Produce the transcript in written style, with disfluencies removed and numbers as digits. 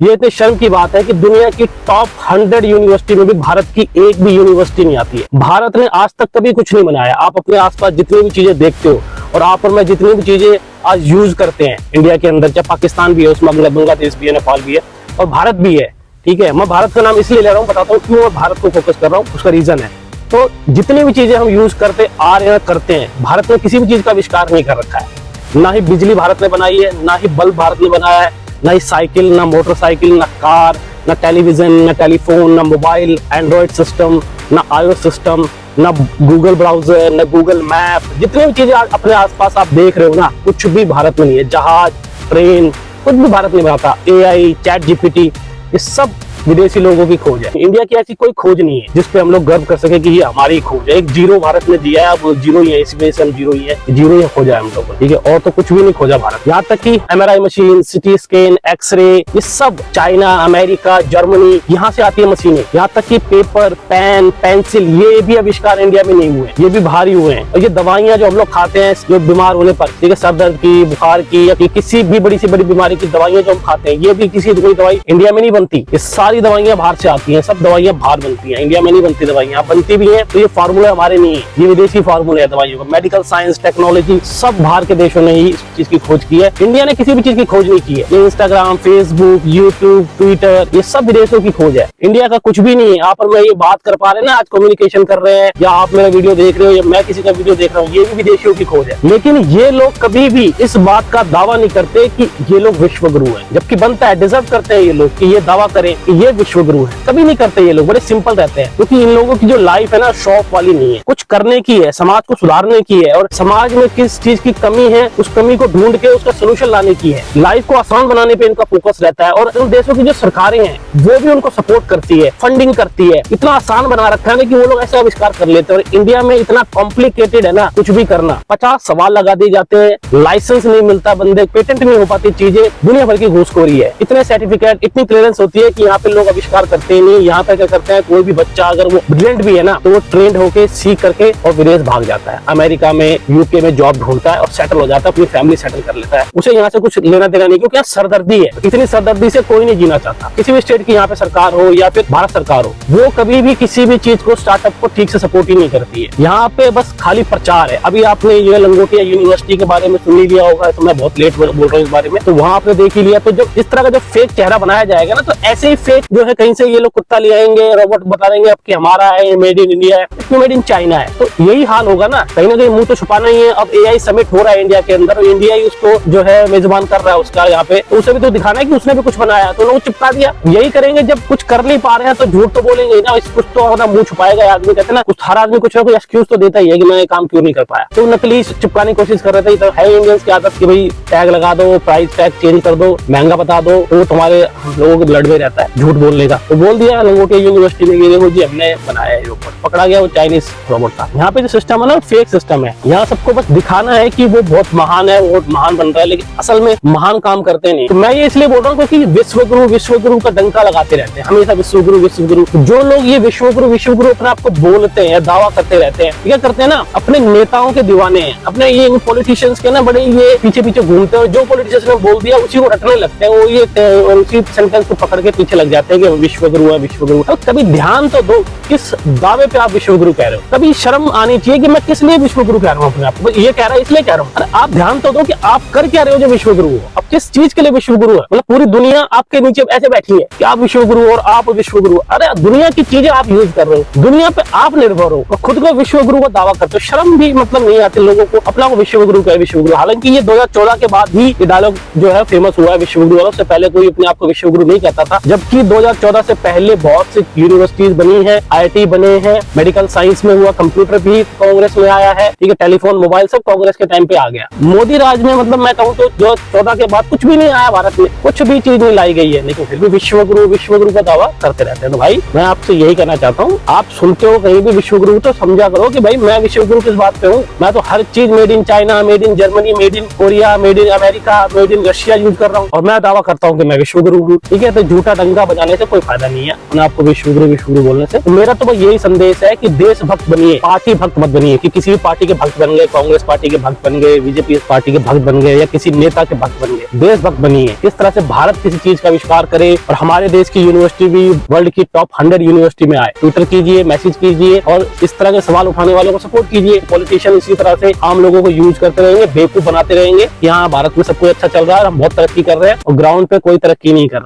ये इतनी शर्म की बात है कि दुनिया की टॉप 100 यूनिवर्सिटी में भी भारत की एक भी यूनिवर्सिटी नहीं आती है। भारत ने आज तक कभी कुछ नहीं बनाया। आप अपने आसपास जितनी भी चीजें देखते हो और आप और मैं जितनी भी चीजें आज यूज करते हैं इंडिया के अंदर, चाहे पाकिस्तान भी है, उसमें बांग्लादेश भी है, नेपाल भी है और भारत भी है। ठीक है, मैं भारत का नाम इसलिए ले रहा हूँ, बताता हूँ क्यों मैं भारत को फोकस कर रहा हूँ, उसका रीजन है। तो जितनी भी चीजें हम यूज करते आ रहे हैं, करते हैं, भारत ने किसी भी चीज का आविष्कार नहीं कर रखा है। ना ही बिजली भारत ने बनाई है, ना ही बल्ब भारत ने बनाया है, ना ही साइकिल, ना मोटरसाइकिल, ना कार, ना टेलीविजन, ना टेलीफोन, ना मोबाइल, एंड्रॉइड सिस्टम, ना iOS सिस्टम, ना गूगल ब्राउजर, ना गूगल मैप। जितनी भी चीजें अपने आसपास आप देख रहे हो ना, कुछ भी भारत में नहीं है। जहाज, ट्रेन, कुछ भी भारत नहीं बनाता। AI, चैट GPT, ये सब विदेशी लोगों की खोज है। इंडिया की ऐसी कोई खोज नहीं है जिसपे हम लोग गर्व कर सके कि ये हमारी खोज है। एक जीरो भारत ने दिया है, अब जीरो ही है, इसी वजह से हम जीरो ही है, जीरो ही खोजा है हम लोगों ने। ठीक है, और तो कुछ भी नहीं खोजा भारत। यहाँ तक कि MRI machine, city scan, x-ray, ये सब चाइना, अमेरिका, जर्मनी, यहाँ से आती है मशीनें। यहाँ तक कि पेपर, पेन, पेंसिल, ये भी आविष्कार इंडिया में नहीं हुए, ये भी बाहर ही हुए हैं। और ये दवाइयाँ जो हम लोग खाते हैं जो बीमार होने पर, ठीक है, सर दर्द की, बुखार की, या किसी भी बड़ी से बड़ी बीमारी की दवाइयाँ जो हम खाते हैं, ये भी किसी कोई दवाई इंडिया में नहीं बनती। ये सारी दवाइयां बाहर से आती हैं, सब दवाइयां बाहर बनती हैं, इंडिया में नहीं बनती दवाइयां। बनती भी हैं तो ये फार्मूला हमारे नहीं है, ये विदेशी फार्मूला है दवाइयों का। मेडिकल साइंस, टेक्नोलॉजी, सब बाहर के देशों ने ही इस चीज की खोज की है। इंडिया ने किसी भी चीज की खोज नहीं की है। ये इंस्टाग्राम, फेसबुक, यूट्यूब, ट्विटर, ये सब विदेशों की खोज है। इंडिया का कुछ भी नहीं है। आप और मैं ये बात कर पा रहे हैं ना, आज कम्युनिकेशन कर रहे हैं, या आप मेरा वीडियो देख रहे हो, या मैं किसी का वीडियो देख रहा हूँ, ये भी विदेशियों की खोज है। लेकिन ये लोग कभी भी इस बात का दावा नहीं करते कि ये लोग विश्व गुरु है, जबकि बनता है, डिजर्व करते हैं ये लोग कि ये दावा करें कि ये विश्व गुरु है। कभी नहीं करते ये लोग, बड़े सिंपल रहते हैं, क्योंकि इन लोगों की जो लाइफ है ना, शौक वाली नहीं है, कुछ करने की है, समाज को सुधारने की है, और समाज में किस चीज की कमी है उस कमी को ढूंढ के उसका सोल्यूशन लाने की है। लाइफ को आसान बनाने पे इनका फोकस रहता है। और उन देशों की जो सरकारें हैं वो भी उनको सपोर्ट करती है, फंडिंग करती है। इतना आसान बना रखा है ना कि वो लोग ऐसे आविष्कार कर लेते हैं। और इंडिया में इतना कॉम्प्लिकेटेड है ना, कुछ भी करना, 50 सवाल लगा दिए जाते हैं, लाइसेंस नहीं मिलता, बंदे पेटेंट नहीं हो पाती, चीजें दुनिया भर की घूसखोरी है। इतने सर्टिफिकेट, इतनी क्लियरेंस होती है कि यहाँ पे लोग आविष्कार करते ही नहीं। यहाँ पे क्या करते हैं, कोई भी बच्चा अगर वो ब्रिलियंट भी है ना, तो वो ट्रेंड होके सीख करके और विदेश भाग जाता है, अमेरिका में, यूके में जॉब ढूंढता है और सेटल हो जाता है, अपनी फैमिली सेटल कर लेता है। उसे यहाँ से कुछ लेना देना नहीं, क्योंकि यहाँ सरदर्दी है। इतनी सरदर्दी से कोई नहीं जीना चाहता। किसी भी स्टेट की यहाँ पे सरकार हो या फिर भारत सरकार हो, वो कभी भी किसी भी चीज को, स्टार्टअप को ठीक से सपोर्ट ही नहीं करती है। यहाँ पे बस खाली प्रचार है। अभी आपने ये लंगोटिया यूनिवर्सिटी के बारे में सुन ही लिया होगा, तो मैं बहुत लेट बोल रहा हूँ इस बारे में, तो वहाँ आपने देख ही लिया। तो जब इस तरह का जो फेक चेहरा बनाया जाएगा ना, तो ऐसे ही फेक जो है, कहीं से ये लोग कुत्ता ले आएंगे, रोबोट बता देंगे अब कि हमारा है, मेड इन इंडिया है, इसमें मेड इन चाइना है। तो यही हाल होगा ना कहीं मुंह तो छुपाना ही है। अब AI समिट हो रहा है इंडिया के अंदर, इंडिया ही उसको जो है मेजबान कर रहा है उसका यहाँ पे, तो उसे भी तो दिखाना है कि उसने भी कुछ बनाया, तो लोग चिपका दिया। यही करेंगे, जब कुछ कर नहीं पा रहे हैं तो झूठ तो बोलेंगे ना, इस कुछ तो अपना मुंह छुपाएगा। आदमी कहते हैं ना, कुछ हर आदमी कुछ ना कुछ एक्सक्यूज तो देता ही है कि मैं काम क्यों नहीं कर पाया। तो नकली चिपकाने की कोशिश कर रहे थे। तो है इंडियंस की आदत कि भाई टैग लगा दो, प्राइस टैग चेंज कर दो, महंगा बता दो, तो तुम्हारे लोगों के ब्लड में रहता है झूठ बोलने का। तो बोल दिया लंगोटिया यूनिवर्सिटी में, देखो जी हमने बनाया है रोबोट, पकड़ा गया, वो चाइनीज रोबोट था। यहाँ पे जो सिस्टम है ना, फेक सिस्टम है। यहाँ सबको बस दिखाना है कि वो बहुत महान है, बहुत महान बन रहा है, लेकिन असल में महान काम करते नहीं। तो मैं ये इसलिए बोल रहा हूँ क्योंकि विश्व गुरु का डंका लगाते रहते हैं हमेशा, विश्व गुरु विश्व गुरु। जो लोग ये विश्व गुरु अपने आपको बोलते हैं, दावा करते रहते हैं, क्या करते हैं ना, अपने नेताओं के दीवाने हैं, अपने ये पॉलिटिशियंस के ना बड़े ये पीछे पीछे घूमते हैं। जो पॉलिटिशियंस ने बोल दिया उसी को रटने लगते हैं, वो ये उसी सेंटेंस को पकड़ के पीछे लग जाते हैं कि विश्व गुरु है, विश्व गुरु। तो कभी ध्यान तो दो, किस दावे पे आप विश्व गुरु कह रहे हो। कभी शर्म आनी चाहिए कि मैं किस लिए विश्व गुरु कह रहा हूँ अपने आप को, ये कह रहा है इसलिए कह रहा हूँ। अरे आप ध्यान तो दो कि आप कर क्या रहे हो जो विश्व गुरु हो। अब किस चीज के लिए विश्व गुरु है, मतलब पूरी दुनिया आपके नीचे ऐसे बैठी है कि आप विश्व गुरु और आप विश्व गुरु। अरे दुनिया की चीजें आप यूज कर रहे हो, दुनिया पे आप निर्भर हो, और खुद को विश्व गुरु का दावा करते हो। शर्म भी मतलब नहीं आती लोगों को, अपना को विश्व गुरु कहे, विश्व गुरु। हालांकि ये 2014 के बाद ही ये डायलॉग जो है फेमस हुआ है, विश्व गुरु वाला। उससे पहले कोई अपने आप को विश्व गुरु नहीं कहता था। जबकि 2014 से पहले बहुत सी यूनिवर्सिटीज बनी है, IIT बने हैं, मेडिकल साइंस में हुआ, कंप्यूटर भी कांग्रेस में आया है, ठीक है, टेलीफोन, मोबाइल सब कांग्रेस के टाइम पे आ गया। मोदी राज में मतलब मैं कहूँ तो 2014 के बाद कुछ भी नहीं आया भारत में, कुछ भी चीज नहीं लाई गई है, लेकिन फिर भी विश्व गुरु का दावा करते रहते हैं। तो भाई मैं आपसे यही कहना चाहता हूँ, आप सुनते हो कहीं भी विश्व गुरु तो समझा करो कि भाई मैं विश्व गुरु किस बात पे हूँ। मैं तो हर चीज made in China, made in Germany, made in Korea, made in America, made in Russia use कर रहा हूँ, और मैं दावा करता हूँ कि मैं विश्व गुरु हूँ। ठीक है, तो झूठा डंगा जाने से कोई फायदा नहीं है, उन्हें आपको विश्वगुरु बोलने से। तो मेरा तो बस यही संदेश है कि देशभक्त बनिए, पार्टी भक्त मत बनिए कि किसी भी पार्टी के भक्त बन गए, कांग्रेस पार्टी के भक्त बन गए, बीजेपी पार्टी के भक्त बन गए या किसी नेता के भक्त बन गए। देशभक्त बनिए, किस तरह से भारत किसी चीज का आविष्कार करे और हमारे देश की यूनिवर्सिटी भी वर्ल्ड की टॉप 100 यूनिवर्सिटी में आए। ट्विटर कीजिए, मैसेज कीजिए और इस तरह के सवाल उठाने वालों को सपोर्ट कीजिए। पॉलिटिशियन इसी तरह से आम लोगों को यूज करते रहेंगे, बेवकूफ बनाते रहेंगे कि हाँ भारत में सब कुछ अच्छा चल रहा है, हम बहुत तरक्की कर रहे हैं और ग्राउंड पे कोई तरक्की नहीं कर रहा है।